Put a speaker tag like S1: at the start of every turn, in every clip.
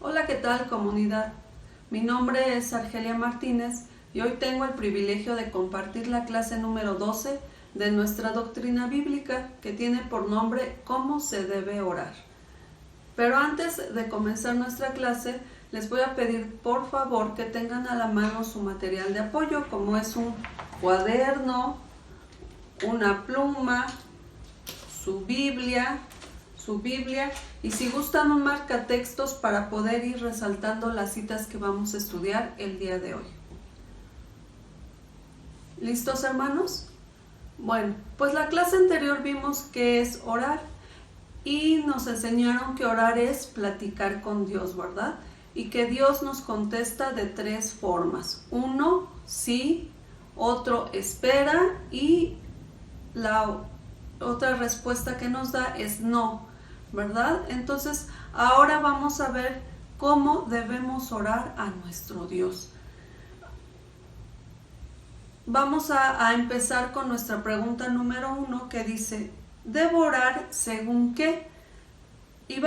S1: Hola, ¿qué tal, comunidad? Mi nombre es Argelia Martínez y hoy tengo el privilegio de compartir la clase número 12 de nuestra doctrina bíblica, que tiene por nombre ¿Cómo se debe orar? Pero antes de comenzar nuestra clase, les voy a pedir por favor que tengan a la mano su material de apoyo, como es un cuaderno, una pluma, su Biblia, y si gustan un marcatextos para poder ir resaltando las citas que vamos a estudiar el día de hoy. ¿Listos, hermanos? Bueno, pues la clase anterior vimos qué es orar y nos enseñaron que orar es platicar con Dios, ¿verdad? Y que Dios nos contesta de tres formas. Uno, sí; otro, espera; y la otra respuesta que nos da es no, ¿verdad? Entonces, ahora vamos a ver cómo debemos orar a nuestro Dios. Vamos a empezar con nuestra pregunta número 1, que dice: ¿debo orar según qué? Y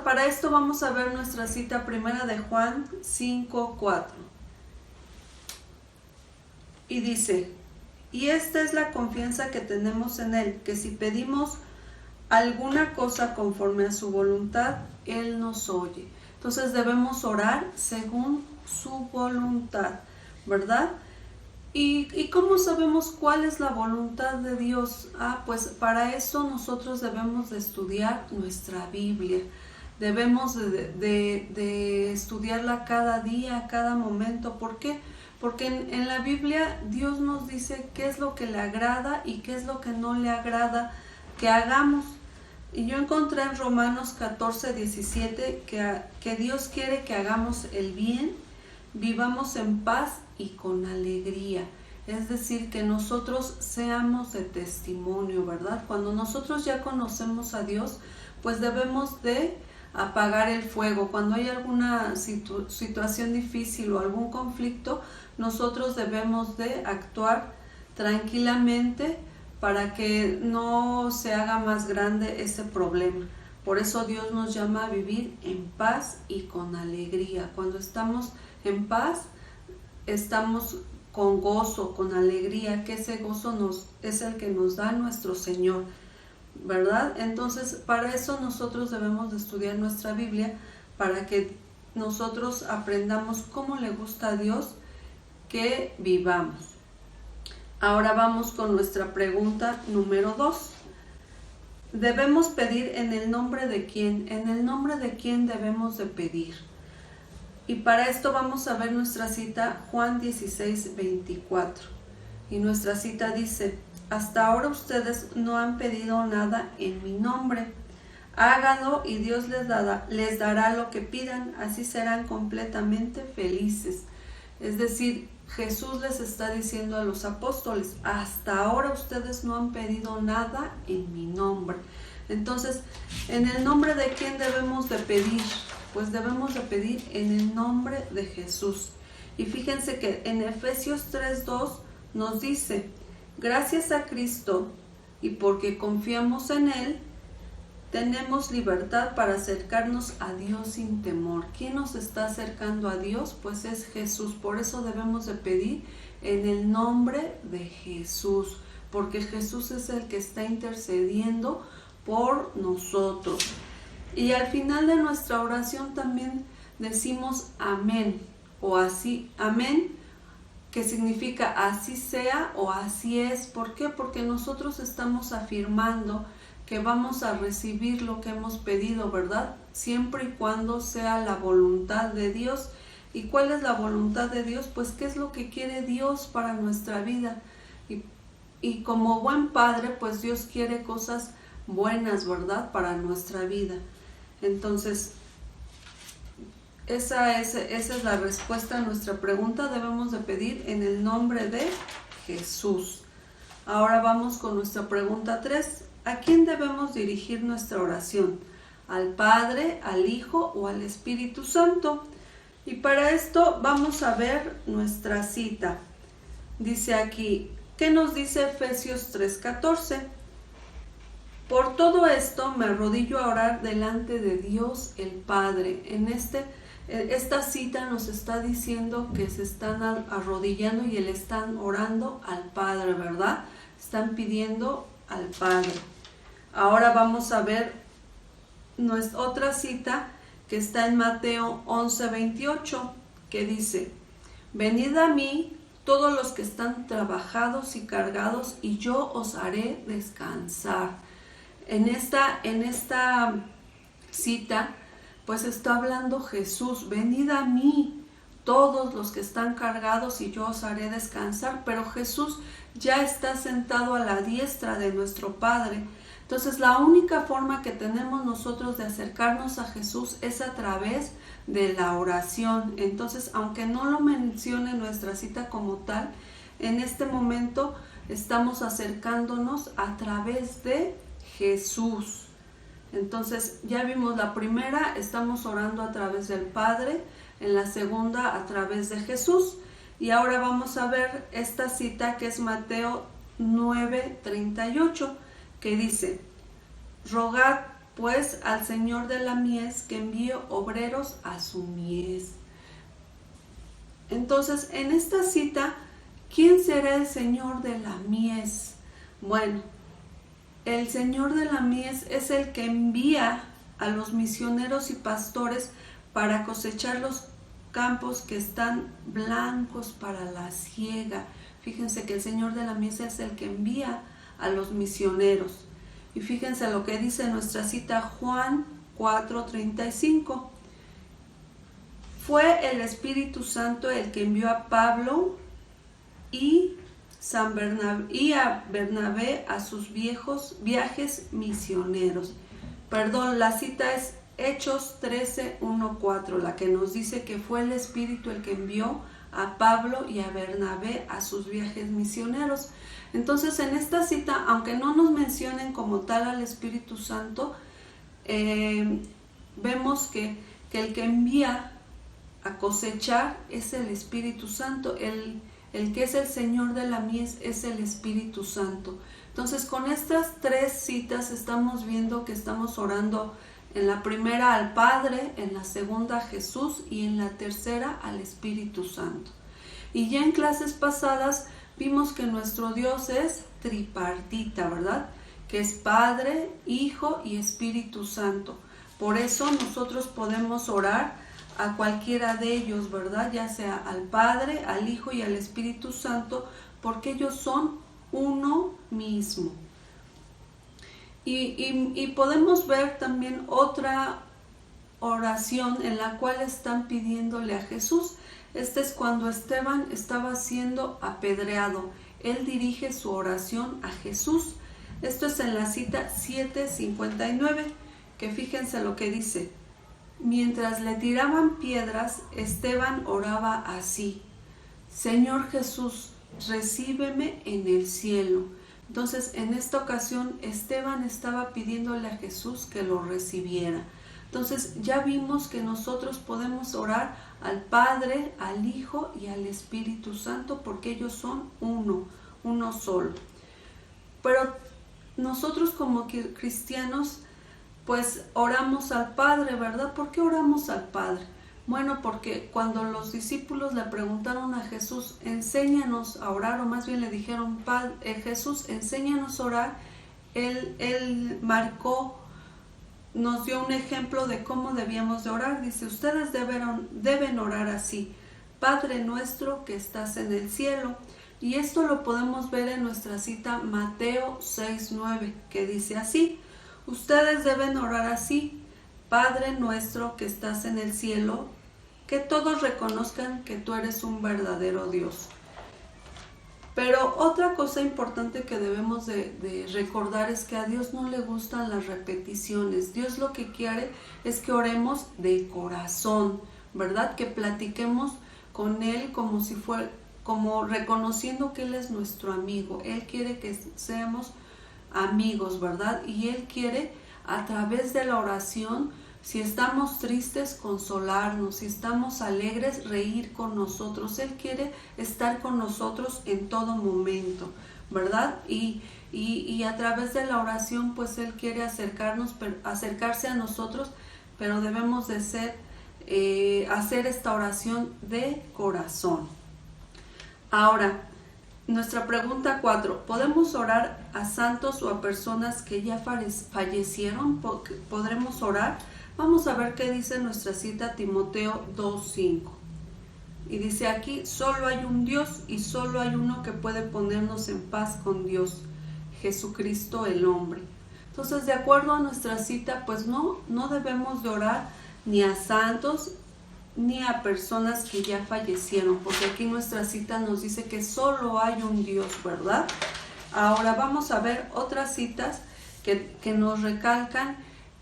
S1: para esto vamos a ver nuestra cita primera de Juan 5:4. Y dice: y esta es la confianza que tenemos en Él, que si pedimos alguna cosa conforme a su voluntad, Él nos oye. Entonces debemos orar según su voluntad, ¿verdad? ¿Y cómo sabemos cuál es la voluntad de Dios? Pues para eso nosotros debemos de estudiar nuestra Biblia. Debemos de estudiarla cada día, cada momento. ¿Por qué? Porque en la Biblia Dios nos dice qué es lo que le agrada y qué es lo que no le agrada que hagamos. Y yo encontré en Romanos 14:17 que Dios quiere que hagamos el bien, vivamos en paz y con alegría. Es decir, que nosotros seamos de testimonio, ¿verdad? Cuando nosotros ya conocemos a Dios, pues debemos de apagar el fuego. Cuando hay alguna situación difícil o algún conflicto, nosotros debemos de actuar tranquilamente para que no se haga más grande ese problema. Por eso Dios nos llama a vivir en paz y con alegría. Cuando estamos en paz, estamos con gozo, con alegría, que ese gozo es el que nos da nuestro Señor, ¿verdad? Entonces, para eso nosotros debemos de estudiar nuestra Biblia, para que nosotros aprendamos cómo le gusta a Dios que vivamos. Ahora vamos con nuestra pregunta número 2. ¿Debemos pedir en el nombre de quién? ¿En el nombre de quién debemos de pedir? Y para esto vamos a ver nuestra cita, Juan 16:24. Y nuestra cita dice: hasta ahora ustedes no han pedido nada en mi nombre. Háganlo y Dios les dará lo que pidan, así serán completamente felices. Es decir, Jesús les está diciendo a los apóstoles: hasta ahora ustedes no han pedido nada en mi nombre. Entonces, ¿en el nombre de quién debemos de pedir? Pues debemos de pedir en el nombre de Jesús. Y fíjense que en Efesios 3:2 nos dice: gracias a Cristo y porque confiamos en Él, tenemos libertad para acercarnos a Dios sin temor. ¿Quién nos está acercando a Dios? Pues es Jesús. Por eso debemos de pedir en el nombre de Jesús, porque Jesús es el que está intercediendo por nosotros. Y al final de nuestra oración también decimos amén, o así, amén, que significa así sea o así es. ¿Por qué? Porque nosotros estamos afirmando que vamos a recibir lo que hemos pedido, ¿verdad? Siempre y cuando sea la voluntad de Dios. ¿Y cuál es la voluntad de Dios? Pues qué es lo que quiere Dios para nuestra vida. Y como buen padre, pues Dios quiere cosas buenas, ¿verdad? Para nuestra vida. Entonces, esa es la respuesta a nuestra pregunta. Debemos de pedir en el nombre de Jesús. Ahora vamos con nuestra pregunta 3. ¿A quién debemos dirigir nuestra oración? ¿Al Padre, al Hijo o al Espíritu Santo? Y para esto vamos a ver nuestra cita. Dice aquí, ¿qué nos dice Efesios 3:14? Por todo esto me arrodillo a orar delante de Dios el Padre. En Esta cita nos está diciendo que se están arrodillando y le están orando al Padre, ¿verdad? Están pidiendo al Padre. Ahora vamos a ver nuestra otra cita que está en Mateo 11:28, que dice: venid a mí todos los que están trabajados y cargados, y yo os haré descansar. En esta cita, pues está hablando Jesús: venid a mí todos los que están cargados y yo os haré descansar. Pero Jesús ya está sentado a la diestra de nuestro Padre. Entonces la única forma que tenemos nosotros de acercarnos a Jesús es a través de la oración. Entonces, aunque no lo mencione nuestra cita como tal, en este momento estamos acercándonos a través de Jesús. Entonces ya vimos la primera, estamos orando a través del Padre; en la segunda a través de Jesús. Y ahora vamos a ver esta cita que es Mateo 9:38, que dice: rogad pues al Señor de la mies que envíe obreros a su mies. Entonces, en esta cita, ¿quién será el Señor de la mies? Bueno, el Señor de la mies es el que envía a los misioneros y pastores para cosechar los campos que están blancos para la siega. Fíjense que el Señor de la mies es el que envía a los misioneros. Y fíjense lo que dice nuestra cita, Juan 4:35. Fue el Espíritu Santo el que envió a Pablo y a Bernabé a sus viajes misioneros. Perdón, la cita es Hechos 13:1-4, la que nos dice que fue el Espíritu el que envió a Pablo y a Bernabé a sus viajes misioneros. Entonces, en esta cita, aunque no nos mencionen como tal al Espíritu Santo, vemos que el que envía a cosechar es el Espíritu Santo. El que es el Señor de la mies es el Espíritu Santo. Entonces, con estas tres citas estamos viendo que estamos orando en la primera al Padre, en la segunda a Jesús y en la tercera al Espíritu Santo. Y ya en clases pasadas vimos que nuestro Dios es tripartita, ¿verdad? Que es Padre, Hijo y Espíritu Santo. Por eso nosotros podemos orar a cualquiera de ellos, ¿verdad? Ya sea al Padre, al Hijo y al Espíritu Santo, porque ellos son uno mismo. Y podemos ver también otra oración en la cual están pidiéndole a Jesús. Este es cuando Esteban estaba siendo apedreado. Él dirige su oración a Jesús. Esto es en la cita 7:59, que fíjense lo que dice: mientras le tiraban piedras, Esteban oraba así: Señor Jesús, recíbeme en el cielo. Entonces, en esta ocasión, Esteban estaba pidiéndole a Jesús que lo recibiera. Entonces, ya vimos que nosotros podemos orar al Padre, al Hijo y al Espíritu Santo, porque ellos son uno solo. Pero nosotros como cristianos, pues oramos al Padre, ¿verdad? ¿Por qué oramos al Padre? Bueno, porque cuando los discípulos le preguntaron a Jesús, enséñanos a orar, o más bien le dijeron, Jesús, enséñanos a orar, él nos dio un ejemplo de cómo debíamos de orar. Dice: ustedes deben orar así: Padre nuestro que estás en el cielo. Y esto lo podemos ver en nuestra cita Mateo 6:9, que dice así: ustedes deben orar así: Padre nuestro que estás en el cielo, que todos reconozcan que tú eres un verdadero Dios. Pero otra cosa importante que debemos de recordar es que a Dios no le gustan las repeticiones. Dios lo que quiere es que oremos de corazón, ¿verdad? Que platiquemos con Él como reconociendo que Él es nuestro amigo. Él quiere que seamos amigos, ¿verdad? Y Él quiere, a través de la oración, si estamos tristes, consolarnos; si estamos alegres, reír con nosotros. Él quiere estar con nosotros en todo momento, ¿verdad? Y a través de la oración, pues Él quiere acercarse a nosotros, pero debemos de ser hacer esta oración de corazón. Ahora, nuestra pregunta 4, ¿podemos orar a santos o a personas que ya fallecieron? ¿Podremos orar? Vamos a ver qué dice nuestra cita Timoteo 2:5. Y dice aquí, solo hay un Dios y solo hay uno que puede ponernos en paz con Dios, Jesucristo el hombre. Entonces, de acuerdo a nuestra cita, pues no debemos de orar ni a santos ni a personas que ya fallecieron, porque aquí nuestra cita nos dice que solo hay un Dios, ¿verdad? Ahora vamos a ver otras citas que nos recalcan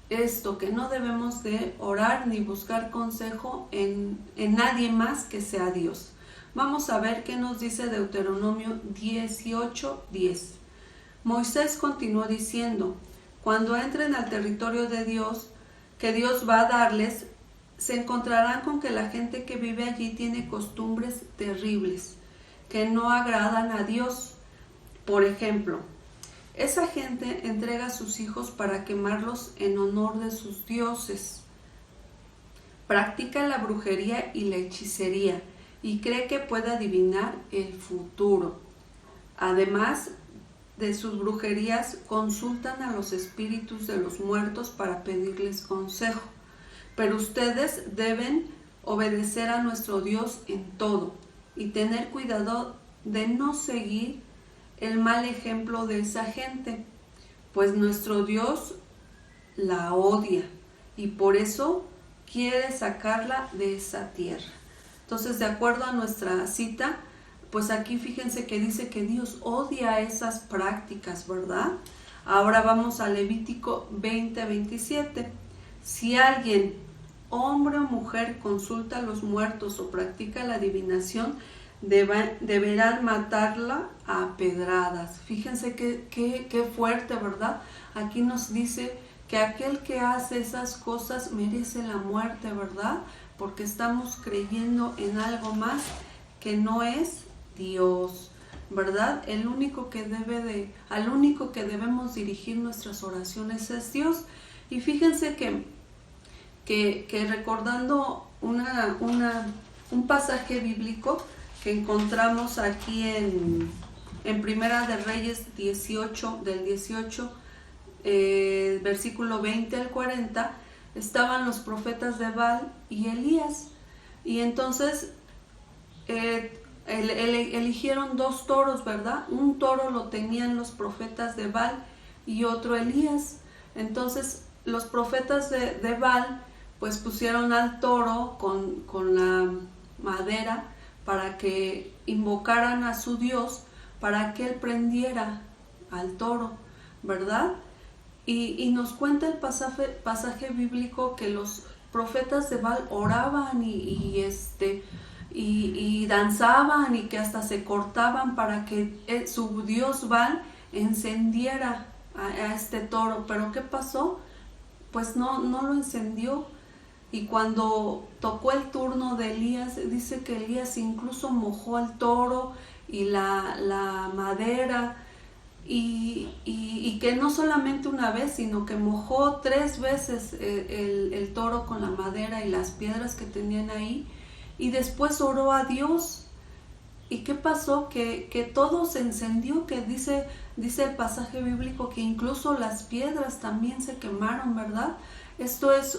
S1: esto, que no debemos de orar ni buscar consejo en nadie más que sea Dios. Vamos a ver qué nos dice Deuteronomio 18:10. Moisés continuó diciendo, cuando entren al territorio de Dios, que Dios va a darles, se encontrarán con que la gente que vive allí tiene costumbres terribles, que no agradan a Dios. Por ejemplo, esa gente entrega a sus hijos para quemarlos en honor de sus dioses. Practica la brujería y la hechicería y cree que puede adivinar el futuro. Además de sus brujerías, consultan a los espíritus de los muertos para pedirles consejo. Pero ustedes deben obedecer a nuestro Dios en todo y tener cuidado de no seguir el mal ejemplo de esa gente, pues nuestro Dios la odia y por eso quiere sacarla de esa tierra. Entonces, de acuerdo a nuestra cita, pues aquí fíjense que dice que Dios odia esas prácticas, ¿verdad? Ahora vamos a Levítico 20:27. Si alguien, hombre o mujer, consulta a los muertos o practica la adivinación, deberán matarla a pedradas. Fíjense qué fuerte, ¿verdad? Aquí nos dice que aquel que hace esas cosas merece la muerte, ¿verdad? Porque estamos creyendo en algo más que no es Dios, ¿verdad? Al único que debemos dirigir nuestras oraciones es Dios. Y fíjense que recordando un pasaje bíblico que encontramos aquí en Primera de Reyes 18, del 18, versículo 20 al 40, estaban los profetas de Baal y Elías. Y entonces eligieron dos toros, ¿verdad? Un toro lo tenían los profetas de Baal y otro Elías. Entonces los profetas de Baal pues pusieron al toro con la madera para que invocaran a su Dios, para que él prendiera al toro, ¿verdad? Y nos cuenta el pasaje bíblico que los profetas de Baal oraban y danzaban y que hasta se cortaban para que su Dios Baal encendiera a este toro. Pero ¿qué pasó? Pues no lo encendió. Y cuando tocó el turno de Elías, dice que Elías incluso mojó al toro y la madera, y que no solamente una vez, sino que mojó 3 veces el toro con la madera y las piedras que tenían ahí, y después oró a Dios. ¿Y qué pasó? Que todo se encendió, que dice el pasaje bíblico que incluso las piedras también se quemaron, ¿verdad? Esto es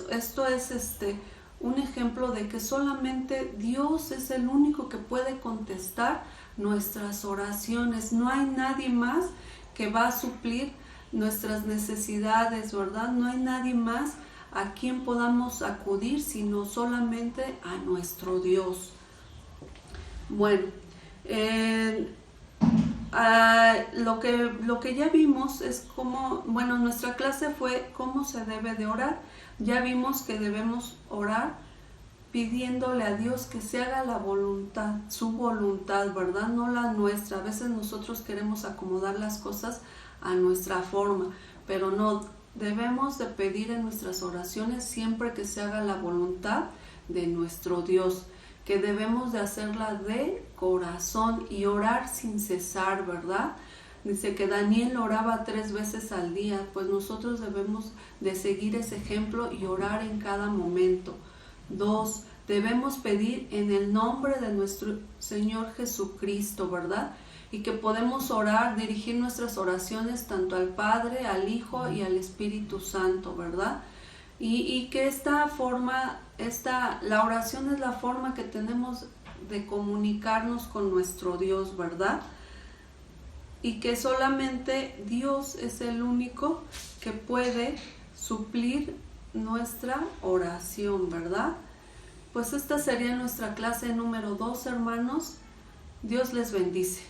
S1: un ejemplo de que solamente Dios es el único que puede contestar nuestras oraciones. No hay nadie más que va a suplir nuestras necesidades, ¿verdad? No hay nadie más a quien podamos acudir, sino solamente a nuestro Dios. Bueno, lo que ya vimos es cómo, bueno, nuestra clase fue cómo se debe de orar. Ya vimos que debemos orar pidiéndole a Dios que se haga la voluntad, su voluntad, ¿verdad? No la nuestra. A veces nosotros queremos acomodar las cosas a nuestra forma, pero no, debemos de pedir en nuestras oraciones siempre que se haga la voluntad de nuestro Dios, que debemos de hacerla de corazón y orar sin cesar, ¿verdad? Dice que Daniel oraba 3 veces al día, pues nosotros debemos de seguir ese ejemplo y orar en cada momento, 2, debemos pedir en el nombre de nuestro Señor Jesucristo, ¿verdad? Y que podemos orar, dirigir nuestras oraciones tanto al Padre, al Hijo y al Espíritu Santo, ¿verdad? Y que esta forma, la oración es la forma que tenemos de comunicarnos con nuestro Dios, ¿verdad? Y que solamente Dios es el único que puede suplir nuestra oración, ¿verdad? Pues esta sería nuestra clase número 2, hermanos. Dios les bendice.